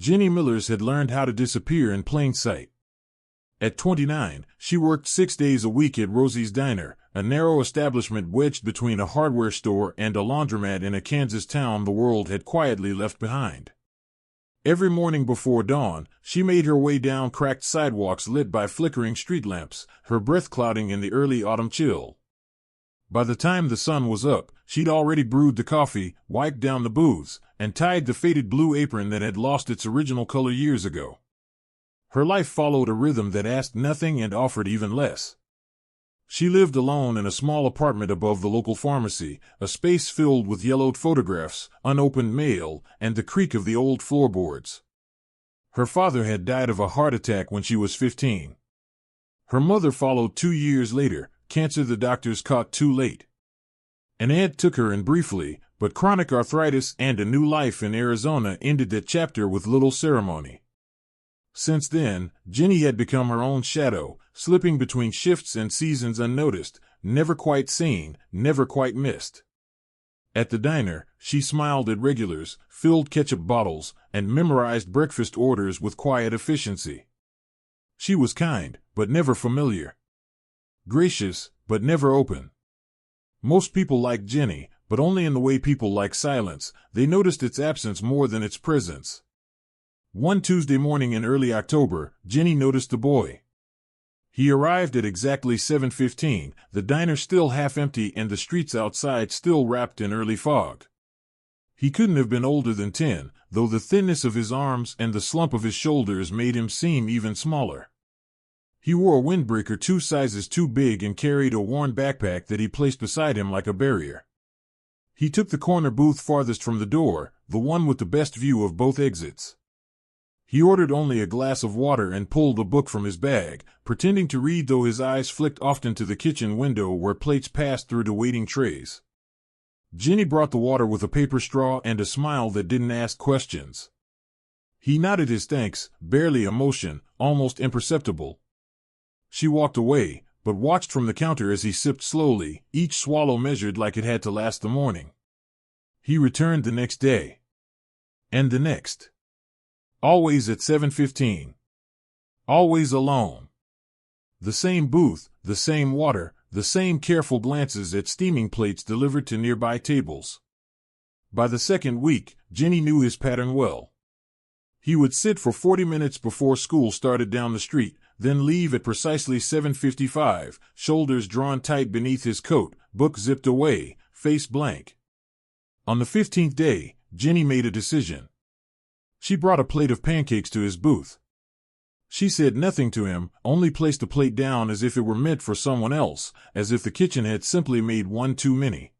Jenny Millers had learned how to disappear in plain sight. At 29, she worked 6 days a week at Rosie's Diner, a narrow establishment wedged between a hardware store and a laundromat in a Kansas town the world had quietly left behind. Every morning before dawn, she made her way down cracked sidewalks lit by flickering street lamps, her breath clouding in the early autumn chill. By the time the sun was up, she'd already brewed the coffee, wiped down the booze, and tied the faded blue apron that had lost its original color years ago. Her life followed a rhythm that asked nothing and offered even less. She lived alone in a small apartment above the local pharmacy, a space filled with yellowed photographs, unopened mail, and the creak of the old floorboards. Her father had died of a heart attack when she was 15. Her mother followed 2 years later, cancer the doctors caught too late. An aunt took her in briefly, but chronic arthritis and a new life in Arizona ended that chapter with little ceremony. Since then, Jenny had become her own shadow, slipping between shifts and seasons unnoticed, never quite seen, never quite missed. At the diner, she smiled at regulars, filled ketchup bottles, and memorized breakfast orders with quiet efficiency. She was kind, but never familiar. Gracious, but never open. Most people liked Jenny, but only in the way people like silence. They noticed its absence more than its presence. One Tuesday morning in early October, Jenny noticed a boy. He arrived at exactly 7:15, the diner still half empty and the streets outside still wrapped in early fog. He couldn't have been older than 10, though the thinness of his arms and the slump of his shoulders made him seem even smaller. He wore a windbreaker 2 sizes too big and carried a worn backpack that he placed beside him like a barrier. He took the corner booth farthest from the door, the one with the best view of both exits. He ordered only a glass of water and pulled a book from his bag, pretending to read though his eyes flicked often to the kitchen window where plates passed through the waiting trays. Jenny brought the water with a paper straw and a smile that didn't ask questions. He nodded his thanks, barely a motion, almost imperceptible. She walked away, but watched from the counter as he sipped slowly, each swallow measured like it had to last the morning. He returned the next day. And the next. Always at 7:15. Always alone. The same booth, the same water, the same careful glances at steaming plates delivered to nearby tables. By the second week, Jenny knew his pattern well. He would sit for 40 minutes before school started down the street, then leave at precisely 7:55, shoulders drawn tight beneath his coat, book zipped away, face blank. On the 15th day, Jenny made a decision. She brought a plate of pancakes to his booth. She said nothing to him, only placed the plate down as if it were meant for someone else, as if the kitchen had simply made one too many.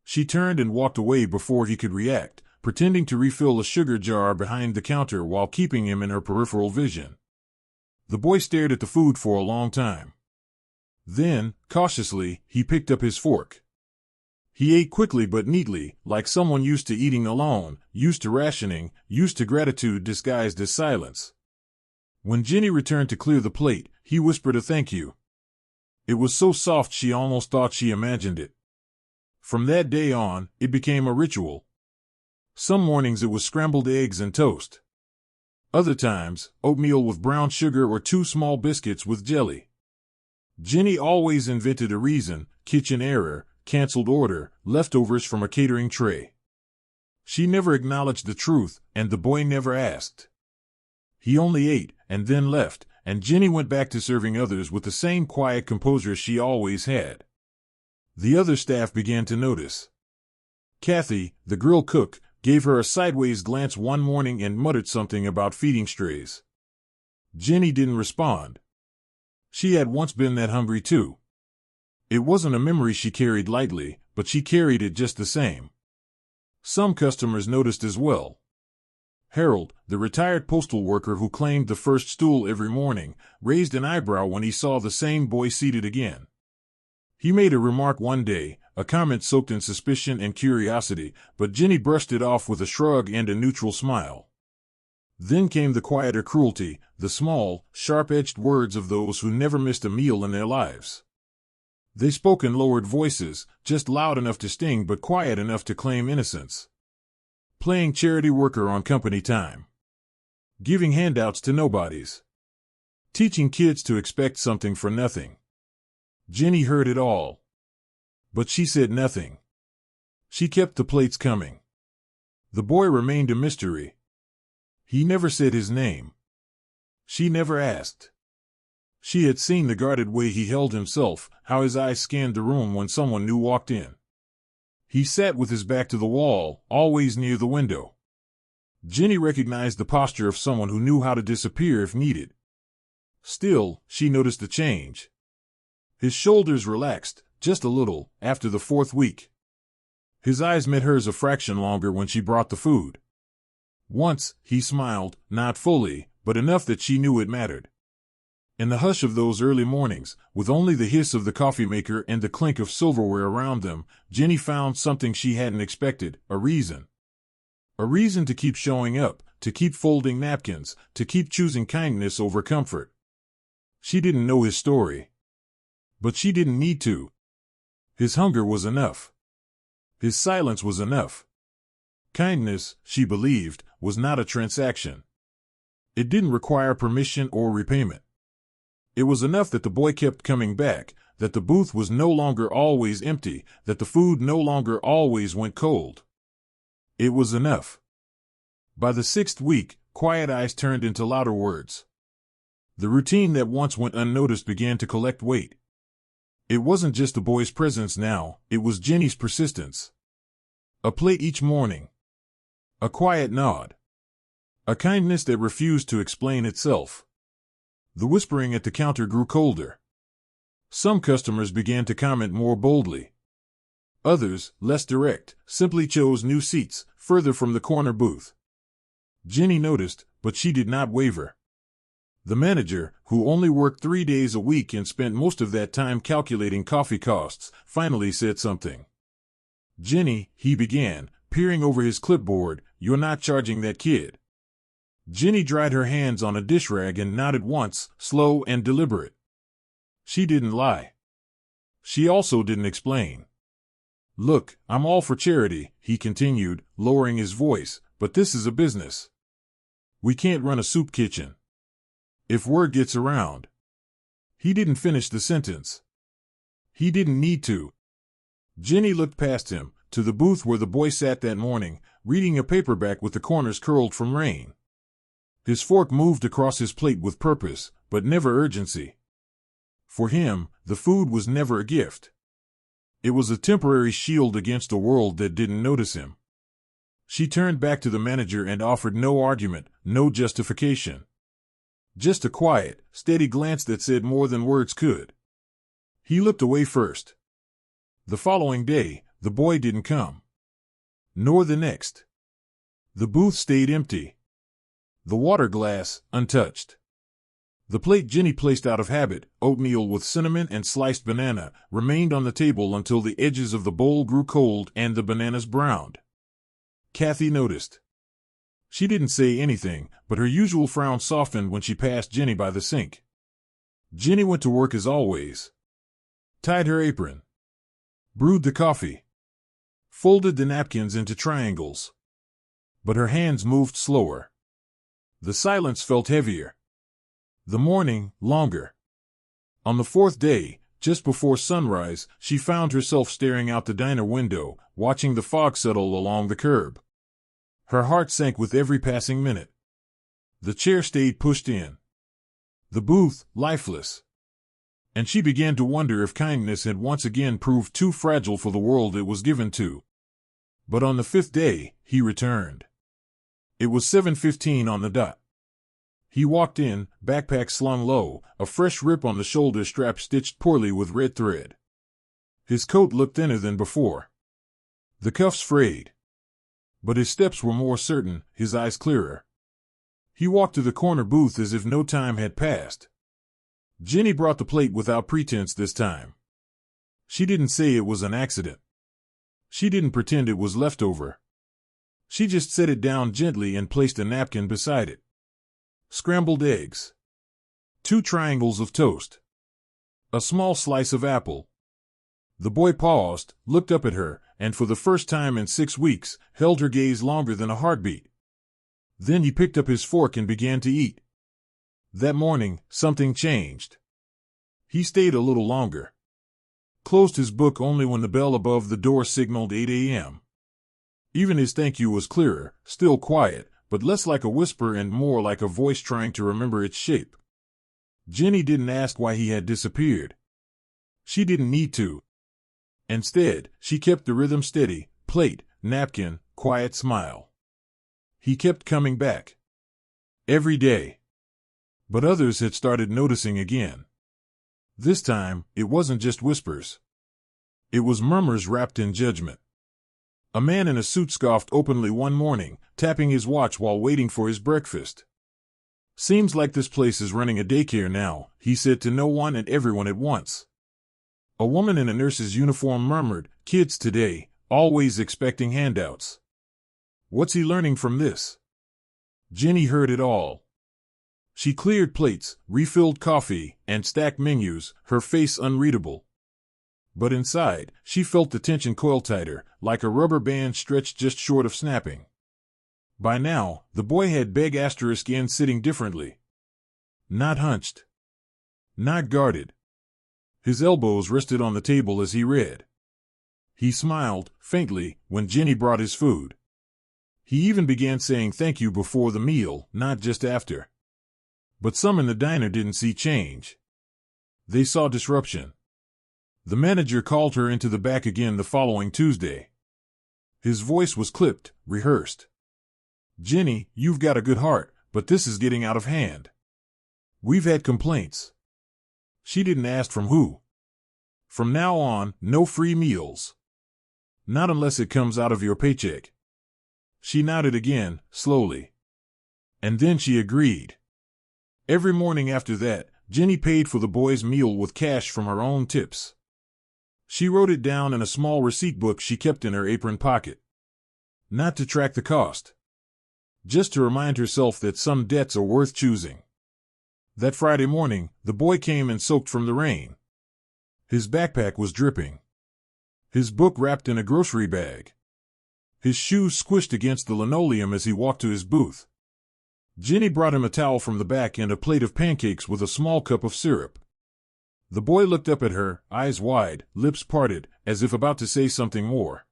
She turned and walked away before he could react, pretending to refill a sugar jar behind the counter while keeping him in her peripheral vision. The boy stared at the food for a long time. Then, cautiously, he picked up his fork. He ate quickly but neatly, like someone used to eating alone, used to rationing, used to gratitude disguised as silence. When Jenny returned to clear the plate, he whispered a thank you. It was so soft she almost thought she imagined it. From that day on, it became a ritual. Some mornings it was scrambled eggs and toast. Other times, oatmeal with brown sugar or 2 small biscuits with jelly. Jenny always invented a reason: kitchen error, canceled order, leftovers from a catering tray. She never acknowledged the truth, and the boy never asked. He only ate, and then left, and Jenny went back to serving others with the same quiet composure she always had. The other staff began to notice. Kathy, the grill cook, gave her a sideways glance one morning and muttered something about feeding strays. Jenny didn't respond. She had once been that hungry too. It wasn't a memory she carried lightly, but she carried it just the same. Some customers noticed as well. Harold, the retired postal worker who claimed the first stool every morning, raised an eyebrow when he saw the same boy seated again. He made a remark one day, a comment soaked in suspicion and curiosity, but Jenny brushed it off with a shrug and a neutral smile. Then came the quieter cruelty, the small, sharp-edged words of those who never missed a meal in their lives. They spoke in lowered voices, just loud enough to sting but quiet enough to claim innocence. Playing charity worker on company time. giving handouts to nobodies, teaching kids to expect something for nothing. Jenny heard it all. But she said nothing. She kept the plates coming. The boy remained a mystery. He never said his name. She never asked. She had seen the guarded way he held himself, how his eyes scanned the room when someone new walked in. He sat with his back to the wall, always near the window. Jenny recognized the posture of someone who knew how to disappear if needed. Still, she noticed a change. His shoulders relaxed, just a little, after the fourth week. His eyes met hers a fraction longer when she brought the food. Once, he smiled, not fully, but enough that she knew it mattered. In the hush of those early mornings, with only the hiss of the coffee maker and the clink of silverware around them, Jenny found something she hadn't expected, a reason. A reason to keep showing up, to keep folding napkins, to keep choosing kindness over comfort. She didn't know his story. But she didn't need to. His hunger was enough. His silence was enough. Kindness, she believed, was not a transaction. It didn't require permission or repayment. It was enough that the boy kept coming back, that the booth was no longer always empty, that the food no longer always went cold. It was enough. By the 6th week, quiet eyes turned into louder words. The routine that once went unnoticed began to collect weight. It wasn't just the boy's presence now, it was Jenny's persistence. A plate each morning. A quiet nod. A kindness that refused to explain itself. The whispering at the counter grew colder. Some customers began to comment more boldly. Others, less direct, simply chose new seats, further from the corner booth. Jenny noticed, but she did not waver. The manager, who only worked 3 days a week and spent most of that time calculating coffee costs, finally said something. "Jenny," he began, peering over his clipboard, "you're not charging that kid." Jenny dried her hands on a dish rag and nodded once, slow and deliberate. She didn't lie. She also didn't explain. "Look, I'm all for charity," he continued, lowering his voice, "but this is a business. We can't run a soup kitchen. If word gets around." He didn't finish the sentence. He didn't need to. Jenny looked past him, to the booth where the boy sat that morning, reading a paperback with the corners curled from rain. His fork moved across his plate with purpose, but never urgency. For him, the food was never a gift. It was a temporary shield against a world that didn't notice him. She turned back to the manager and offered no argument, no justification. Just a quiet, steady glance that said more than words could. He looked away first. The following day, the boy didn't come. Nor the next. The booth stayed empty. The water glass, untouched. The plate Jenny placed out of habit, oatmeal with cinnamon and sliced banana, remained on the table until the edges of the bowl grew cold and the bananas browned. Kathy noticed. She didn't say anything, but her usual frown softened when she passed Jenny by the sink. Jenny went to work as always. Tied her apron. Brewed the coffee. Folded the napkins into triangles. But her hands moved slower. The silence felt heavier. The morning, longer. On the 4th day, just before sunrise, she found herself staring out the diner window, watching the fog settle along the curb. Her heart sank with every passing minute. The chair stayed pushed in. The booth, lifeless. And she began to wonder if kindness had once again proved too fragile for the world it was given to. But on the 5th day, he returned. It was 7:15 on the dot. He walked in, backpack slung low, a fresh rip on the shoulder strap stitched poorly with red thread. His coat looked thinner than before. The cuffs frayed. But his steps were more certain, his eyes clearer. He walked to the corner booth as if no time had passed. Jenny brought the plate without pretense this time. She didn't say it was an accident. She didn't pretend it was leftover. She just set it down gently and placed a napkin beside it. Scrambled eggs. 2 triangles of toast. A small slice of apple. The boy paused, looked up at her, and for the first time in 6 weeks, held her gaze longer than a heartbeat. Then he picked up his fork and began to eat. That morning, something changed. He stayed a little longer. Closed his book only when the bell above the door signaled 8 a.m. Even his thank you was clearer, still quiet, but less like a whisper and more like a voice trying to remember its shape. Jenny didn't ask why he had disappeared. She didn't need to. Instead, she kept the rhythm steady, plate, napkin, quiet smile. He kept coming back. Every day. But others had started noticing again. This time, it wasn't just whispers. It was murmurs wrapped in judgment. A man in a suit scoffed openly one morning, tapping his watch while waiting for his breakfast. "Seems like this place is running a daycare now," he said to no one and everyone at once. A woman in a nurse's uniform murmured, "Kids today, always expecting handouts. What's he learning from this?" Jenny heard it all. She cleared plates, refilled coffee, and stacked menus, her face unreadable. But inside, she felt the tension coil tighter, like a rubber band stretched just short of snapping. By now, the boy had big asterisk N sitting differently. Not hunched. Not guarded. His elbows rested on the table as he read. He smiled, faintly, when Jenny brought his food. He even began saying thank you before the meal, not just after. But some in the diner didn't see change. They saw disruption. The manager called her into the back again the following Tuesday. His voice was clipped, rehearsed. "Jenny, you've got a good heart, but this is getting out of hand. We've had complaints." She didn't ask from who. "From now on, no free meals. Not unless it comes out of your paycheck." She nodded again, slowly. And then she agreed. Every morning after that, Jenny paid for the boy's meal with cash from her own tips. She wrote it down in a small receipt book she kept in her apron pocket. Not to track the cost. Just to remind herself that some debts are worth choosing. That Friday morning, the boy came in soaked from the rain. His backpack was dripping. His book wrapped in a grocery bag. His shoes squished against the linoleum as he walked to his booth. Jenny brought him a towel from the back and a plate of pancakes with a small cup of syrup. The boy looked up at her, eyes wide, lips parted, as if about to say something more.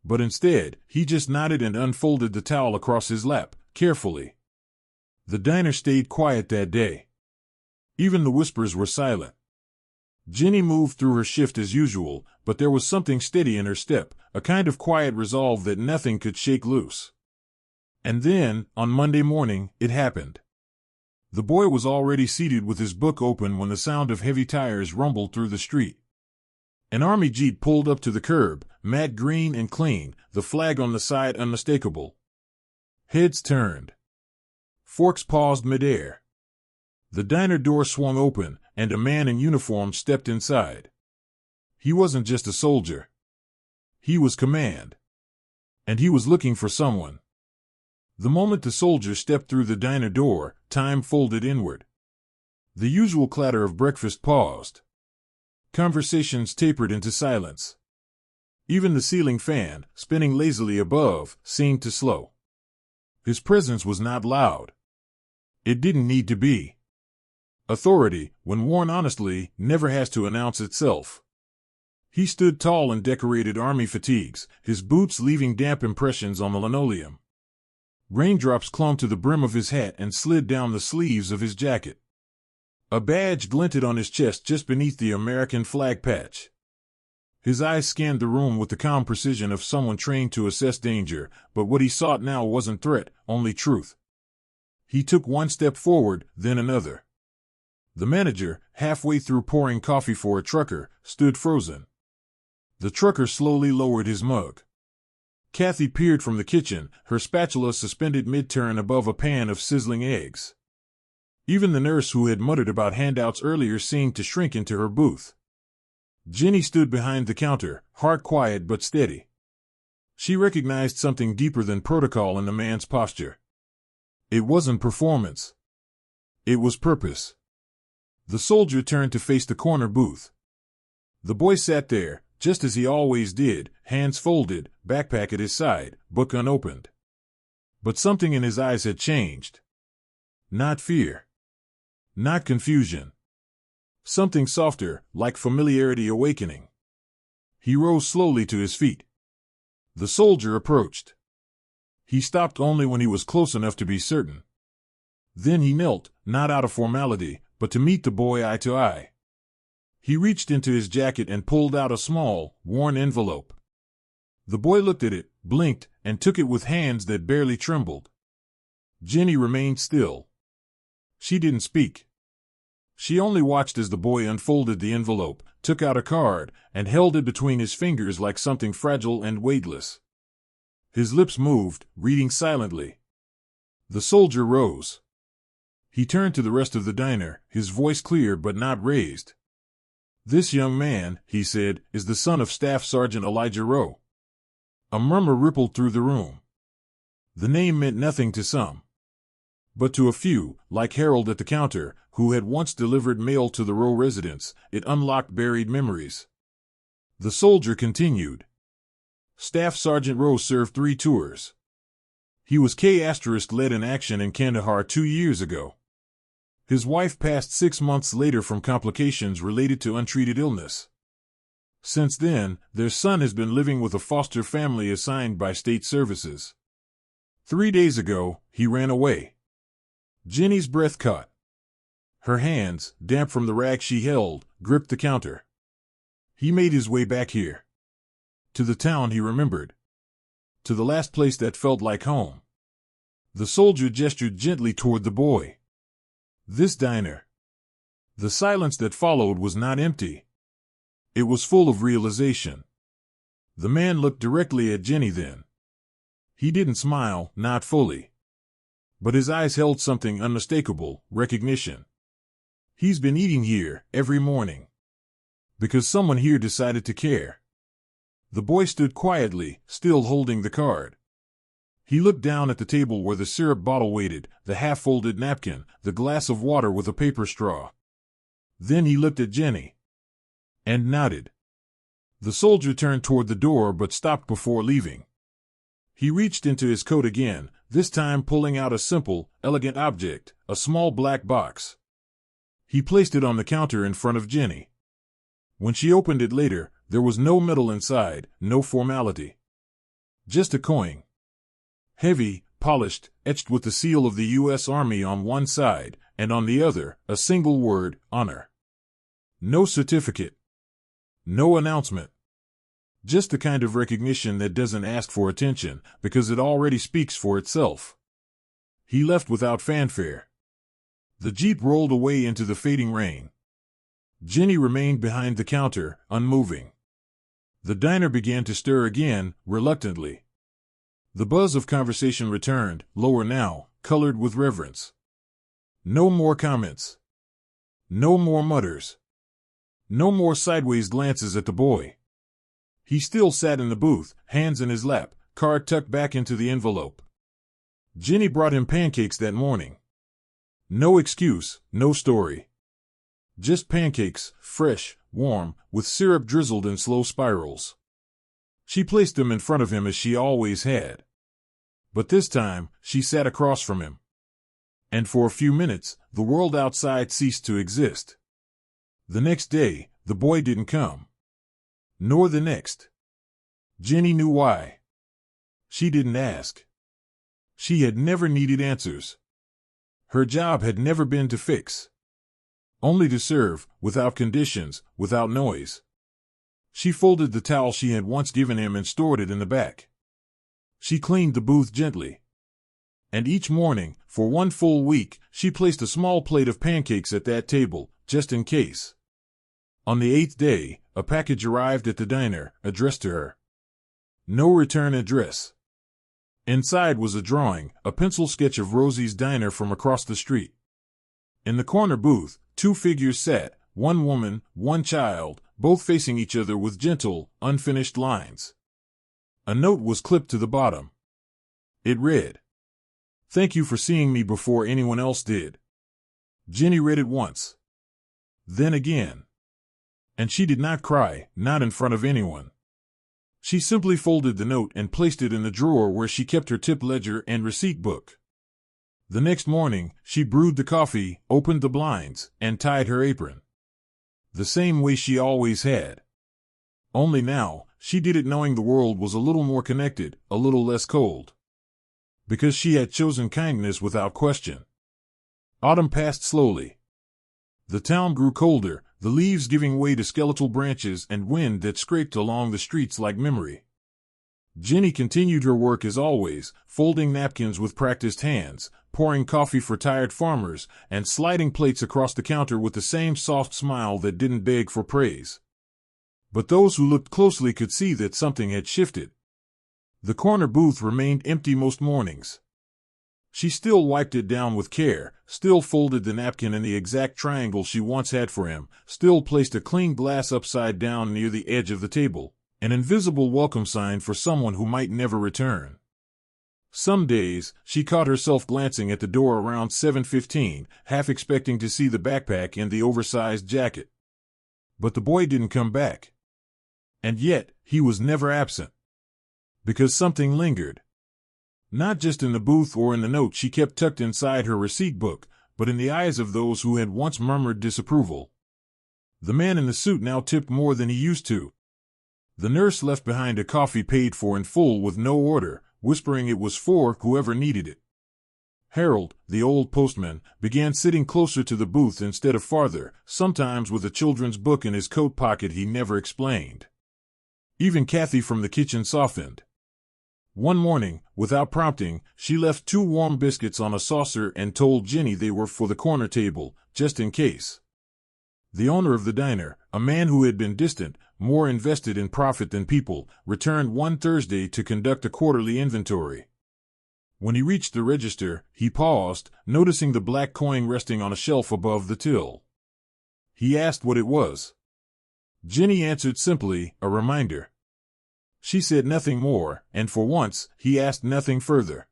But instead, he just nodded and unfolded the towel across his lap, carefully. The diner stayed quiet that day. Even the whispers were silent. Jenny moved through her shift as usual, but there was something steady in her step, a kind of quiet resolve that nothing could shake loose. And then, on Monday morning, it happened. The boy was already seated with his book open when the sound of heavy tires rumbled through the street. An army jeep pulled up to the curb, matte green and clean, the flag on the side unmistakable. Heads turned. Forks paused midair. The diner door swung open, and a man in uniform stepped inside. He wasn't just a soldier. He was command. And he was looking for someone. The moment the soldier stepped through the diner door, time folded inward. The usual clatter of breakfast paused. Conversations tapered into silence. Even the ceiling fan, spinning lazily above, seemed to slow. His presence was not loud. It didn't need to be. Authority, when worn honestly, never has to announce itself. He stood tall in decorated army fatigues, his boots leaving damp impressions on the linoleum. Raindrops clung to the brim of his hat and slid down the sleeves of his jacket. A badge glinted on his chest just beneath the American flag patch. His eyes scanned the room with the calm precision of someone trained to assess danger, but what he sought now wasn't threat, only truth. He took one step forward, then another. The manager, halfway through pouring coffee for a trucker, stood frozen. The trucker slowly lowered his mug. Kathy peered from the kitchen, her spatula suspended mid-turn above a pan of sizzling eggs. Even the nurse who had muttered about handouts earlier seemed to shrink into her booth. Jenny stood behind the counter, heart quiet but steady. She recognized something deeper than protocol in the man's posture. It wasn't performance. It was purpose. The soldier turned to face the corner booth. The boy sat there, just as he always did, hands folded, backpack at his side, book unopened. But something in his eyes had changed. Not fear. Not confusion. Something softer, like familiarity awakening. He rose slowly to his feet. The soldier approached. He stopped only when he was close enough to be certain. Then he knelt, not out of formality, but to meet the boy eye to eye. He reached into his jacket and pulled out a small, worn envelope. The boy looked at it, blinked, and took it with hands that barely trembled. Jenny remained still. She didn't speak. She only watched as the boy unfolded the envelope, took out a card, and held it between his fingers like something fragile and weightless. His lips moved, reading silently. The soldier rose. He turned to the rest of the diner, his voice clear but not raised. "This young man," he said, "is the son of Staff Sergeant Elijah Rowe." A murmur rippled through the room. The name meant nothing to some. But to a few, like Harold at the counter, who had once delivered mail to the Rowe residence, it unlocked buried memories. The soldier continued. Staff Sergeant Rowe served 3 tours. He was K**led in action in Kandahar 2 years ago. His wife passed 6 months later from complications related to untreated illness. Since then, their son has been living with a foster family assigned by state services. 3 days ago, he ran away. Jenny's breath caught. Her hands, damp from the rag she held, gripped the counter. He made his way back here. To the town he remembered. To the last place that felt like home. The soldier gestured gently toward the boy. This diner. The silence that followed was not empty. It was full of realization. The man looked directly at Jenny then. He didn't smile, not fully. But his eyes held something unmistakable, recognition. He's been eating here, every morning. Because someone here decided to care. The boy stood quietly, still holding the card. He looked down at the table where the syrup bottle waited, the half-folded napkin, the glass of water with a paper straw. Then he looked at Jenny. And nodded. The soldier turned toward the door but stopped before leaving. He reached into his coat again, this time pulling out a simple, elegant object, a small black box. He placed it on the counter in front of Jenny. When she opened it later, there was no metal inside, no formality. Just a coin. Heavy, polished, etched with the seal of the U.S. Army on one side, and on the other, a single word, honor. No certificate. No announcement. Just the kind of recognition that doesn't ask for attention, because it already speaks for itself. He left without fanfare. The jeep rolled away into the fading rain. Jenny remained behind the counter, unmoving. The diner began to stir again, reluctantly. The buzz of conversation returned, lower now, colored with reverence. No more comments. No more mutters. No more sideways glances at the boy. He still sat in the booth, hands in his lap, card tucked back into the envelope. Jenny brought him pancakes that morning. No excuse, no story. Just pancakes, fresh, warm, with syrup drizzled in slow spirals. She placed them in front of him as she always had. But this time, she sat across from him. And for a few minutes, the world outside ceased to exist. The next day, the boy didn't come. Nor the next. Jenny knew why. She didn't ask. She had never needed answers. Her job had never been to fix. Only to serve, without conditions, without noise. She folded the towel she had once given him and stored it in the back. She cleaned the booth gently. And each morning, for 1 full week, she placed a small plate of pancakes at that table, just in case. On the 8th day, a package arrived at the diner, addressed to her. No return address. Inside was a drawing, a pencil sketch of Rosie's diner from across the street. In the corner booth, 2 figures sat, 1 woman, 1 child, both facing each other with gentle, unfinished lines. A note was clipped to the bottom. It read, "Thank you for seeing me before anyone else did." Jenny read it once. Then again. And she did not cry, not in front of anyone. She simply folded the note and placed it in the drawer where she kept her tip ledger and receipt book. The next morning, she brewed the coffee, opened the blinds, and tied her apron. The same way she always had. Only now, she did it knowing the world was a little more connected, a little less cold. Because she had chosen kindness without question. Autumn passed slowly. The town grew colder, the leaves giving way to skeletal branches and wind that scraped along the streets like memory. Jenny continued her work as always, folding napkins with practiced hands, pouring coffee for tired farmers, and sliding plates across the counter with the same soft smile that didn't beg for praise. But those who looked closely could see that something had shifted. The corner booth remained empty most mornings. She still wiped it down with care, still folded the napkin in the exact triangle she once had for him, still placed a clean glass upside down near the edge of the table, an invisible welcome sign for someone who might never return. Some days, she caught herself glancing at the door around 7:15, half expecting to see the backpack and the oversized jacket. But the boy didn't come back. And yet, he was never absent. Because something lingered. Not just in the booth or in the note she kept tucked inside her receipt book, but in the eyes of those who had once murmured disapproval. The man in the suit now tipped more than he used to. The nurse left behind a coffee paid for in full with no order, whispering it was for whoever needed it. Harold, the old postman, began sitting closer to the booth instead of farther, sometimes with a children's book in his coat pocket he never explained. Even Kathy from the kitchen softened. One morning, without prompting, she left 2 warm biscuits on a saucer and told Jenny they were for the corner table, just in case. The owner of the diner, a man who had been distant, more invested in profit than people, returned one Thursday to conduct a quarterly inventory. When he reached the register, he paused, noticing the black coin resting on a shelf above the till. He asked what it was. Jenny answered simply, a reminder. She said nothing more, and for once, he asked nothing further.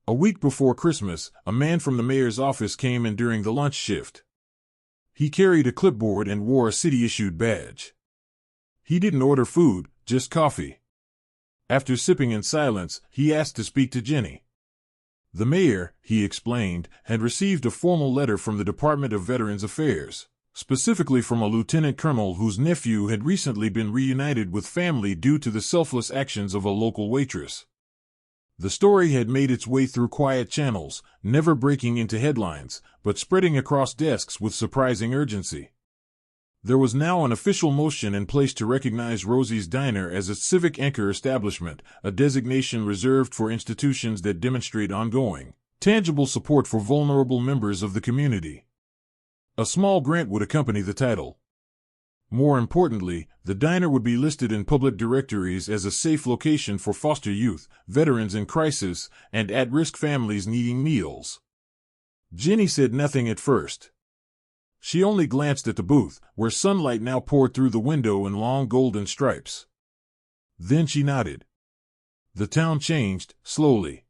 A week before Christmas, a man from the mayor's office came in during the lunch shift. He carried a clipboard and wore a city-issued badge. He didn't order food, just coffee. After sipping in silence, he asked to speak to Jenny. The mayor, he explained, had received a formal letter from the Department of Veterans Affairs. Specifically from a lieutenant colonel whose nephew had recently been reunited with family due to the selfless actions of a local waitress. The story had made its way through quiet channels, never breaking into headlines, but spreading across desks with surprising urgency. There was now an official motion in place to recognize Rosie's Diner as a civic anchor establishment, a designation reserved for institutions that demonstrate ongoing, tangible support for vulnerable members of the community. A small grant would accompany the title. More importantly, the diner would be listed in public directories as a safe location for foster youth, veterans in crisis, and at-risk families needing meals. Jenny said nothing at first. She only glanced at the booth, where sunlight now poured through the window in long golden stripes. Then she nodded. The town changed, slowly.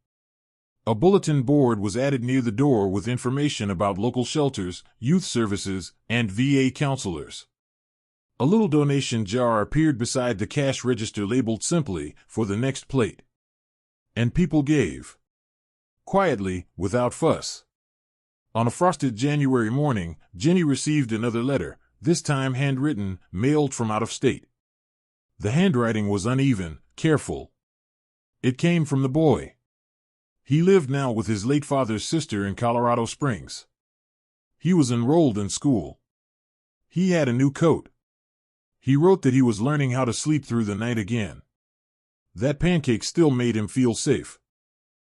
A bulletin board was added near the door with information about local shelters, youth services, and VA counselors. A little donation jar appeared beside the cash register labeled simply, "For the next plate." And people gave. Quietly, without fuss. On a frosted January morning, Jenny received another letter, this time handwritten, mailed from out of state. The handwriting was uneven, careful. It came from the boy. He lived now with his late father's sister in Colorado Springs. He was enrolled in school. He had a new coat. He wrote that he was learning how to sleep through the night again. That pancake still made him feel safe.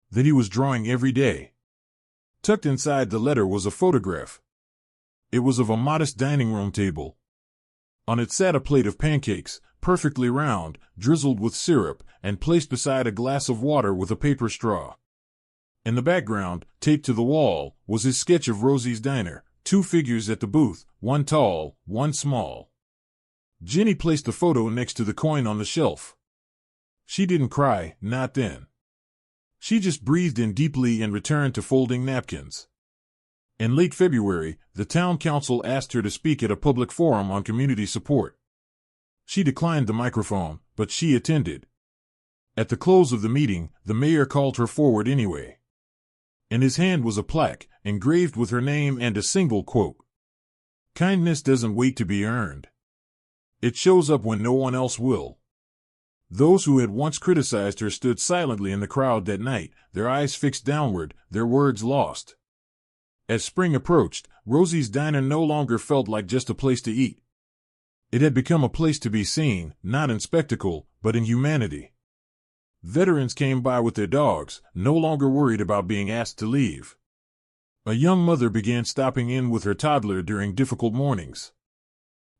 That he was drawing every day. Tucked inside the letter was a photograph. It was of a modest dining room table. On it sat a plate of pancakes, perfectly round, drizzled with syrup, and placed beside a glass of water with a paper straw. In the background, taped to the wall, was his sketch of Rosie's Diner, 2 figures at the booth, one tall, one small. Jenny placed the photo next to the coin on the shelf. She didn't cry, not then. She just breathed in deeply and returned to folding napkins. In late February, the town council asked her to speak at a public forum on community support. She declined the microphone, but she attended. At the close of the meeting, the mayor called her forward anyway. In his hand was a plaque, engraved with her name and a single quote. "Kindness doesn't wait to be earned. It shows up when no one else will." Those who had once criticized her stood silently in the crowd that night, their eyes fixed downward, their words lost. As spring approached, Rosie's Diner no longer felt like just a place to eat. It had become a place to be seen, not in spectacle, but in humanity. Veterans came by with their dogs, no longer worried about being asked to leave. A young mother began stopping in with her toddler during difficult mornings.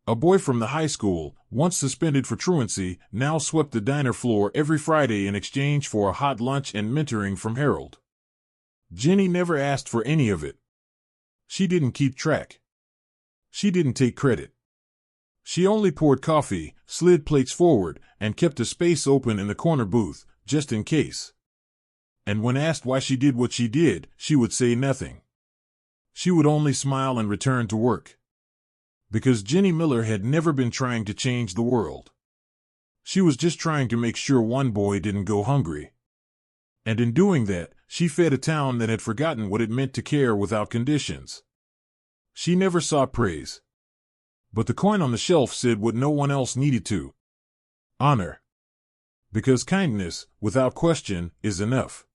A boy from the high school, once suspended for truancy, now swept the diner floor every Friday in exchange for a hot lunch and mentoring from Harold. Jenny never asked for any of it. She didn't keep track. She didn't take credit. She only poured coffee, slid plates forward, and kept a space open in the corner booth, just in case. And when asked why she did what she did, she would say nothing. She would only smile and return to work. Because Jenny Miller had never been trying to change the world. She was just trying to make sure one boy didn't go hungry. And in doing that, she fed a town that had forgotten what it meant to care without conditions. She never sought praise. But the coin on the shelf said what no one else needed to: honor. Because kindness, without question, is enough.